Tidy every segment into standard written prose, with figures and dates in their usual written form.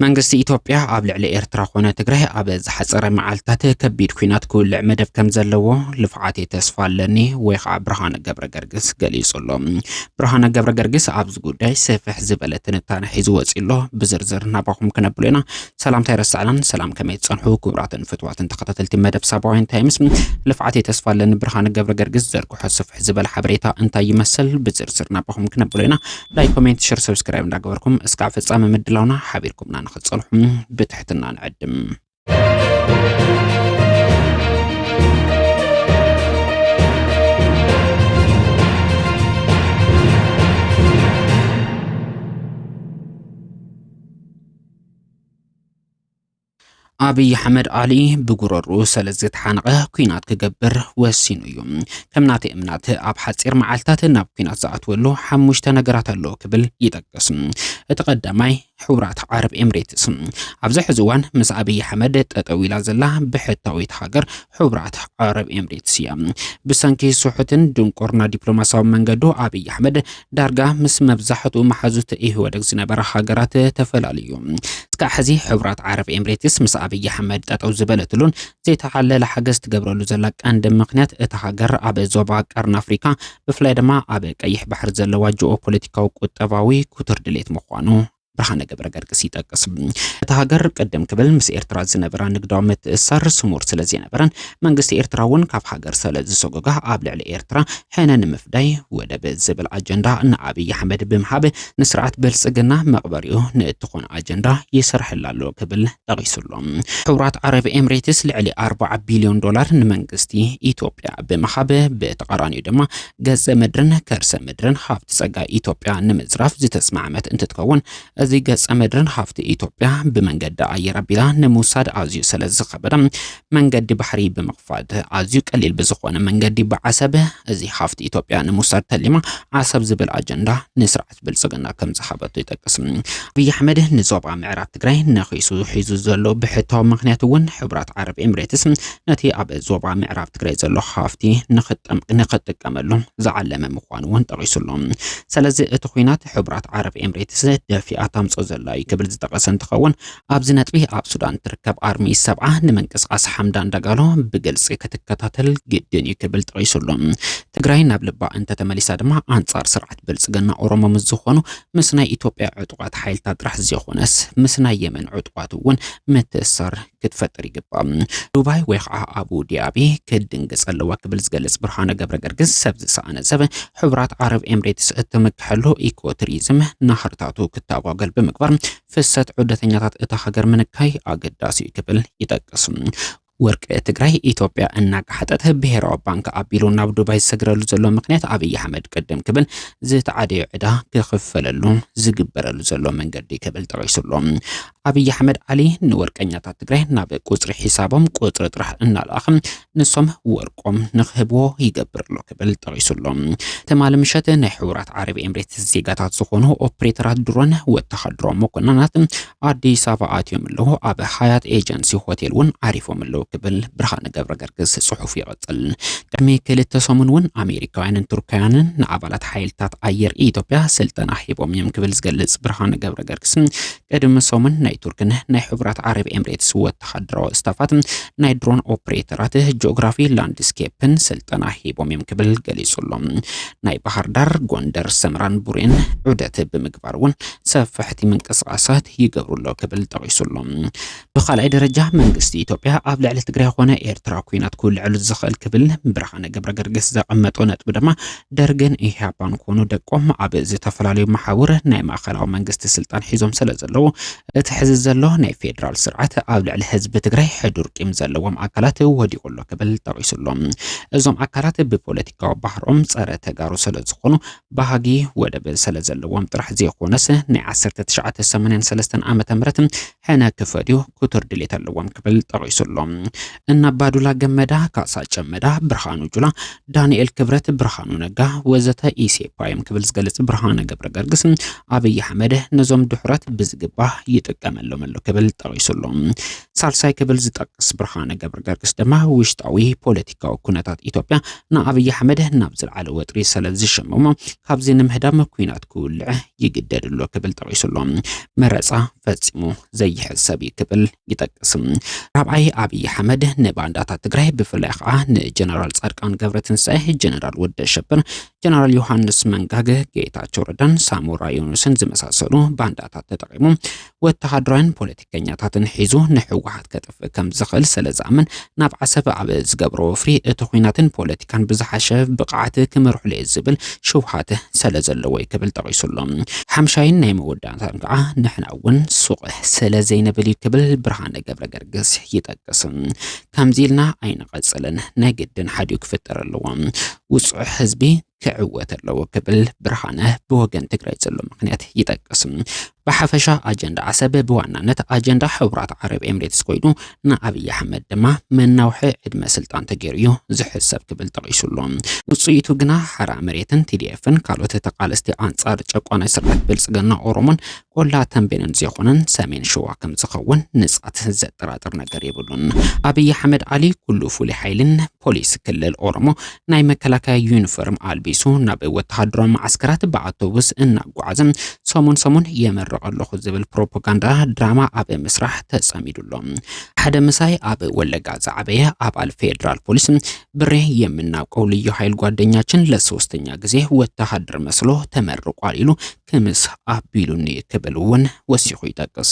መንግስቲ ኢትዮጵያ ኣብ ልዕሊ ኤርትራ ኮነ ትግራይ ኣብ ዝሓፀረ መዓልታት ከቢድ ኩናት ክውልዕ መደብ ከም ዘለዎ ልፍዓት ተስፋ ኣለኒ ወይ ከዓ ብርሃነ ገብረገርግስ ገሊጹሎ። ብርሃነ ገብረገርግስ ኣብዚ ጉዳይ ሰፊሕ ዝበለ ትንታነ ሒዙ ወፂሎ ብዝርዝር ናባኹም ክነብሎ ኢና። ሰላምታ ይረስዓላን ሰላም ከመይ ትጸንሑ ክቡራትን ፍትዋትን ተኸታተልቲ መደብ ሳባዊን ታይምስ ልፍዓት ተስፋ ኣለኒ ብርሃነ ገብረገርግስ ዘርግሖ ሰፊሕ ዝበለ ሓበሬታ እንታይ ይመስል ብዝርዝር ናባኹም ክነብሎ ኢና። ላይክ ኮሜንት ሼር ሰብስክራይብ እንዳገበርኩም እስካብ ፍጻመ ምድላውና ሓቢርኩምና نختصلهم بتحتنا نعدم أبي حمد علي بقرر سلزت حنقه كينات كجبر والسينيوم كم ناتي إمنات أبحث إير معلتات ناب كينات زعت ولو حموش تنقرات اللو كبل يتقسم اتقدمي حورات عرب إمريتس أبزح زوان مس أبي حمد تطويل زله بحتويت حجر حورات عرب إمريتسيا بسانكي صحتن دون قرنا دبلوماسيا منجدو أبي حمد درجة مس مبزحته محزوت إيه ودقزنا برا حجرات تفلاليوم كحزي حورات عرب إمريتس مس أبي حمد أو زبالتلون زي تحلل حجز تجبرلو زلك عند مقنات اتحجر أبي زوباك أرن أفريقيا بفلايد ما أبي كيح بحر زلوا جيو بوليتيكا وكتباوي كتر دليت مخوانو برهانه ገብረገርግስ ይጠቅስ ተሃገር ቀደም ክብል ምስ ኤርትራ ዝነበራ ንግዳዊ ምትእስሳር ስሙር ስለ ዝነበረን መንግስቲ ኤርትራውን ካብ ሃገር ስለ ዝሰጎጋ ኣብ ልዕሊ ኤርትራ ሕነን ምፍዳይ ወደብ ዝብል ኣጀንዳ ንኣብይ ኣሕመድ ብምሃብ ንስርዓት ብልጽግና መቕበሪኡ ንእትኾን ኣጀንዳ ይሰርሕላሎ ክብል ጠቂሱሎም ሕቡራት ዓረብ ኤምሬትስ ልዕሊ 40 ቢልዮን ዶላር ንመንግስቲ ኢትዮጵያ ብምሃብ ብተቃራኒው ድማ ገጸ ምድርን ከርሰ ምድርን ሃብቲ ጸጋ ኢትዮጵያ ንምዝራፍ ዝተስማዕመት እንትትከውን እዚ ገጸ ምድርን ሃፍቲ ኢትዮጵያ ብመንገዲ ኣየር ኣቢላ ንሙሳድ ኣዝዩ ስለ ዝኸበደ መንገዲ ባሕሪ ብምኽፋድ ኣዝዩ ቀሊል ብዝኾነ መንገዲ ብዓሰብ እዚ ሃፍቲ ኢትዮጵያ ንሙሳድ ተሊማ ዓሰብ ዝብል ኣጀንዳ ንስርዓት ብልጽግና ከም ዝሃበቶ ይጠቅስ ኣብይ ኣሕመድ ንዞባ ምዕራብ ትግራይ ነኺሱ ሒዙ ዘሎ ብሕታዊ ምኽንያት እውን ሕቡራት ዓረብ ኤምሬትስ ነቲ ኣብ ዞባ ምዕራብ ትግራይ ዘሎ ሃፍቲ ንኽጥቀመሉ ዝዓለመ ምዃኑ እውን ጠቂሱሎም ስለዚ እቲ ኩናት ሕቡራት ዓረብ ኤምሬትስ ደፊኣ ታምጾ ዘላይ ክብል ዝጠቀሰ እንትኸውን ኣብዚ ነጥቢ ኣብ ሱዳን ትርከብ ኣርሚ 70 ንመንቀስቃስ ሓምዳን ዳጋሎ ብግልጽ ክትከታተል ግድን ይክብል ጠቂሱሎም ትግራይ ናብ ልባ እንተተመሊሳ ድማ አንጻር ስርዓት ብልጽግና ኦሮሞ ምዝኾኑ ምስ ናይ ኢትዮጵያ ዕጡቃት ሓይልታት ጥራሕ ዝኾነስ ምስ ናይ የመን ዕጡቃት እውን ምትእስሳር ክትፈጥር ይግባእ ዱባይ ወይ ከዓ ኣቡ ዲያቢ ክድንገጽ ኣለዋ ክብል ዝገልጽ ብርሃነ ገብረገርግስ ሰብ ዝሰኣነዘበ ሕቡራት ዓረብ ኤምሬትስ እትምክሐሉ ኢኮቱሪዝም ናህርታቱ ክታጓገል ብምግባር ፍሰት ዑደተኛታት እታ ሃገር ምንካይ ኣገዳሲ ክብል ይጠቅስ ወርቅ ትግራይ ኢትዮጵያ እናጋሕጠት ብሄራዊ ባንክ ኣቢሉ ናብ ዱባይ ዝሰግረሉ ዘሎ ምክንያት ኣብይ ኣሕመድ ቀደም ክብል ዝተዓደዩ ዕዳ ክኽፈለሉ ዝግበረሉ ዘሎ መንገዲ ክብል ጠቂሱሎም ኣብይ ኣሕመድ ዓሊ ንወርቀኛታት ትግራይ ናብ ቁጽሪ ሒሳቦም ቁጽሪ ጥራሕ እናልኣኸም ንሶም ወርቆም ንኽህብዎ ይገብርሎ ክብል ጠቂሱሎም ተማል ምሸት ናይ ሕቡራት ዓረብ ኤምሬትስ ዜጋታት ዝኾኑ ኦፕሬተራት ድሮን ወተሃድራዊ መኮንናት ኣዲስ ኣበባ ኣትዮም ኣለዉ ኣብ ሃያት ኤጀንሲ ሆቴል እውን ዓሪፎም ኣለዉ ክብል ብርሃነ ገብረገርግስ ጽሑፍ ይቐጽል ቅድሚ ክልተ ሰሙን እውን ኣሜሪካውያንን ቱርካውያንን ንኣባላት ሓይልታት ኣየር ኢትዮጵያ ስልጠና ሂቦም እዮም ክብል ዝገልጽ ብርሃነ ገብረገርግስ ቅድሚ ሰሙን ናይ ቱርክን ናይ ሕቡራት ዓረብ ኤምሬትስ ወተሃድራዊ ስታፋት ናይ ድሮን ኦፕሬተራት ጂኦግራፊ ላንድስኬፕን ስልጠና ሂቦም እዮም ክብል ገሊጹሎም ናይ ባህር ዳር ጎንደር ሰምራን ቡሬን ዑደት ብምግባር እውን ሰፋሕቲ ምንቅስቃሳት ይገብሩሎ ክብል ጠቂሱሎም ብኻልኣይ ደረጃ መንግስቲ ኢትዮጵያ ኣብ ልዕሊ ትግራይ ኮነ ኤርትራ ኩናት ክውልዕሉ ዝኽእል ክብል ብርሃነ ገብረገርግስ ዘቐመጦ ነጥቢ ድማ ደርግን ኢህአፓን ኮኑ ደቆም ኣብ ዝተፈላለዩ ማሕበር ናይ ማእከላዊ መንግስቲ ስልጣን ሒዞም ስለ ዘለዉ እቲ ሕዚ ዘሎ ናይ ፌደራል ስርዓት ኣብ ልዕሊ ህዝቢ ትግራይ ሕዱር ቂም ዘለዎም ኣካላት ወዲቑሎ ክብል ጠቂሱሎም እዞም ኣካላት ብፖለቲካዊ ባህሮም ፀረ ተጋሩ ስለ ዝኾኑ ባህጊ ወደብ ስለ ዘለዎም ጥራሕ ዘይኮነስ ናይ 1983 ዓመተ ምህረት ሕነ ክፈድዩ ኩቱር ድሌት ኣለዎም ክብል ጠቂሱሎም እናባዱላ ገመዳ ካሳ ጨመዳ ብርሃኑ ጁላ ዳንኤል ክብረት ብርሃኑ ነጋ ወዘተ ኢሴፓይም ክብል ዝገልጽ ብርሃነ ገብረገርግስ ኣብይ ኣሕመድ ነዞም ድሕረት ብዝግባህ ይጥቀም ይጥቀመሎም ክብል ጠቂሱሎም ሳልሳይ ክብል ዝጠቅስ ብርሃነ ገብረገርግስ ድማ ውሽጣዊ ፖለቲካዊ ኩነታት ኢትዮጵያ ንአብይ አሕመድ ናብ ዝለዓለ ወጥሪ ስለዝሸመሞ ካብዚ ንምህዳም ኩናት ክውልዕ ይግደድሎ ክብል ጠቂሱሎም መረፃ ፈጺሙ ዘይሕሰብ ክብል ይጠቅስ ራብዓይ አብይ አሕመድ ንባንዳታት ትግራይ ብፍላይ ከዓ ንጀነራል ጻድቃን ገብረትንሳኤ ጀነራል ወደ ሸብር ጀነራል ዮሐንስ መንጋገ ጌታቸው ረዳን ሳሞራ ዩኑስን ዝመሳሰሉ ባንዳታት ተጠቂሙ ወተሃድራን ፖለቲከኛታትን ሒዙ ንሕወሓት ከጥፍ ከም ዝኽእል ስለዝኣምን ናብ ዓሰብ ኣብ ዝገብሮ ፍሪ እቲ ኩናትን ፖለቲካን ብዝሓሸ ብቕዓት ክመርሑ ዝብል ሽውሃት ስለዘለዎ ክብል ጠቂሱሎም ሓምሻይን ናይ መወዳእታን ከዓ ንሕና እውን ሱቅ ስለዘይነብል ክብል ብርሃነ ገብረገርግስ ይጠቅስ ከምዚልና ኣይንቐጽልን ናይ ግድን ሓዲዩ ክፍጠር ኣለዎ ውጽዕ ህዝቢ ክዕወት ኣለዎ ክብል ብርሃነ ብወገን ትግራይ ዘሎ ምክንያት ይጠቅስ በሐፈሻ አጀንዳ ዓሰብ በዋናነት አጀንዳ ሕብራት ዓረብ ኤምሬትስ ኮይኑ ንአብይ አሕመድ ድማ መናውሒ ዕድመ ስልጣን ተገይሩ ዝሕሰብ ክብል ጠቂሱሎም ውጽኢቱ ግና ሓራ መሬትን ቲዲኤፍን ካልኦት ተቃለስቲ አንጻር ጨቋናይ ስርዓት ብልጽግና ኦሮሞን ቆላ ተንቤንን ዘይኾነን ሰሜን ሸዋ ከም ዝኸውን ንጻት ዘጠራጥር ነገር ይብሉን አብይ አሕመድ አሊ ኩሉ ፉሊ ኃይልን ፖሊስ ክልል ኦሮሞ ናይ መከላከያ ዩኒፎርም አልቢሱ ናብ ወተሃድራዊ ማዕስከራት በአውቶቡስ እናጓዓዘም ሰሞን የመረቀለኹ ዝብል ፕሮፓጋንዳ ድራማ አብ መስራሕ ተጸሚዱሎም ሓደ ምሳይ አብ ወለጋ ዛዕበየ አባል ፌደራል ፖሊስ ብሬ የምናውቀው ልዩ ኃይል ጓደኛችን ለሶስተኛ ጊዜ ወተሃድር መስሎ ተመርቋል ኢሉ ክምስ አቢሉኒ ክብልውን ወሲኹ ይጠቅስ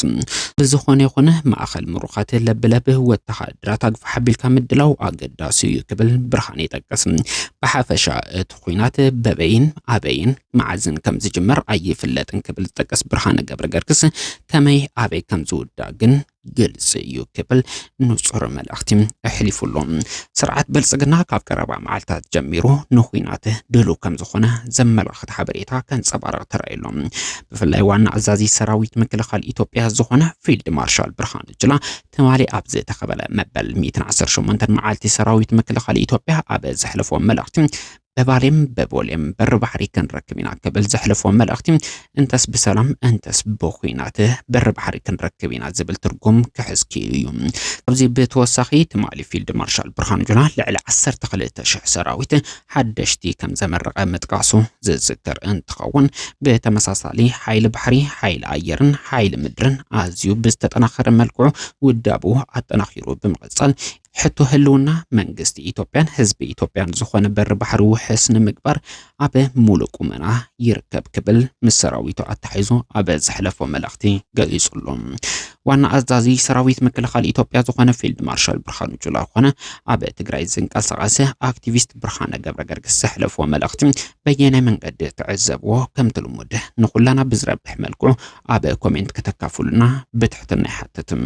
ብዝኾነ ይኹን ማእኸል ምሩኻት ለብለብ ወተሃድራት አግፋ ሓቢልካ ምድላው አገዳሲ ክብል ብርሃን ይጠቅስ በሐፈሻ እቲ ኩናት በበይን አበይን ማዕዝን ከም ዝጅመር ኣይፍለጥን ክብል ጠቅስ ብርሃነ ገብረገርግስ ከመይ አበይ ከም ዝውዳእ ግን ግልጽ እዩ ክብል ንጹር መልእኽቲ ኣሕሊፉሎም ስርዓት ብልጽግና ካብ ቀረባ መዓልታት ጀሚሩ ንኩናት ድሉ ከም ዝኾነ ዘመልክት ሓበሬታ ከንጸባርቕ ተራእየሎም ብፍላይ ዋና አዛዚ ሰራዊት ምክልኻል ኢትዮጵያ ዝኾነ ፊልድ ማርሻል ብርሃኑ ጁላ ተማሊ ኣብ ዝተኸበለ መበል 118 መዓልቲ ሰራዊት ምክልኻል ኢትዮጵያ ኣብ ዘሕለፎ መልእኽቲ በባሌም በቦሌም በርባሕሪ ክንረክብና ክብል ዘሕለፎ መልእኽቲ እንተስ በሰላም እንተስ በኩናት በርባሕሪ ክንረክብና ዝብል ትርጉም ክሕዝኪሉ እዩ ኣብዚ ብተወሳኺ ተማሊ ፊልድ ማርሻል ብርሃኑ ጁላ ልዕሊ 12,000 ሰራዊት ሓደሽቲ ከም ዘመረቀ መጥቃሱ ዝዝከር እንትኸውን ብተመሳሳሊ ሓይሊ ባሕሪ ሓይሊ ኣየርን ሓይሊ ምድርን ኣዝዩ ብዝተጠናኸረ መልክዑ ውዳቡ ኣጠናኺሩ ብምቕጻል ሕቶ ህልውና መንግስቲ ኢትዮጵያን ህዝቢ ኢትዮጵያን ዝኾነ በር ባሕሪ ውሕስ ንምግባር ኣብ ሙሉእ ቁመና ይርከብ ክብል ምስ ሰራዊቱ ኣተሓይዞ ኣብ ዘሕለፎ መልእኽቲ ገሊጹሎም ዋና አዛዚ ሰራዊት ምክልኻል ኢትዮጵያ ዝኾነ ፊልድ ማርሻል ብርሃኑ ጁላ ዝኾነ ኣብ ትግራይ ዝንቀሳቐሰ አክቲቪስት ብርሃነ ገብረገርግስ ዘሕለፎ መልእኽቲ በየናይ መንገዲ ትዕዘብዎ ከም ትልሙድ ንኹላና ብዝረብሕ መልክዑ ኣብ ኮሜንት ከተካፍሉና ብትሕትና ይሓትትም